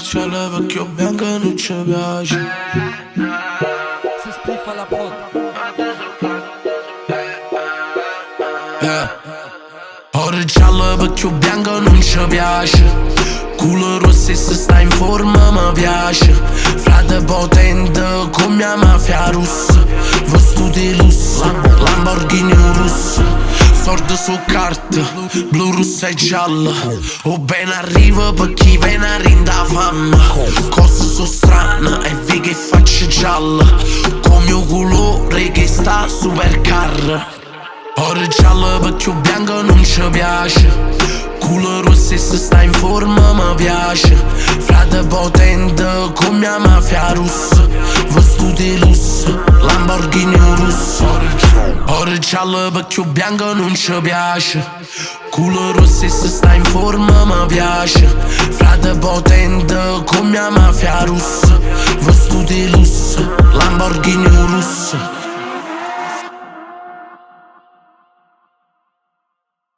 gialla perché bianca non ci piace. Si spiffa la prod. Ora gialla perché bianca non ci piace. Culo rosso e se sta in forma mi piace. Frate potente come mia mafia russa. Vesto di lusso, Lamborghini russo. Sordo su carta, blu, rossa e gialla. O ben arriva per chi viene a rinda fama. Cose so strane e vi che faccio gialla. Con mio colore che sta supercar. Ora gialla perché bianca non ci piace. Culo rosso e se sta in forma mi piace. Frate potente come mia mafia russa. Vesto di lusso, Lamborghini russo. Ora gialla perché bianca non ci piace. Culo rosso e se sta in forma mi piace. Frate potente come mia mafia russa. Vesto di lusso, Lamborghini russo.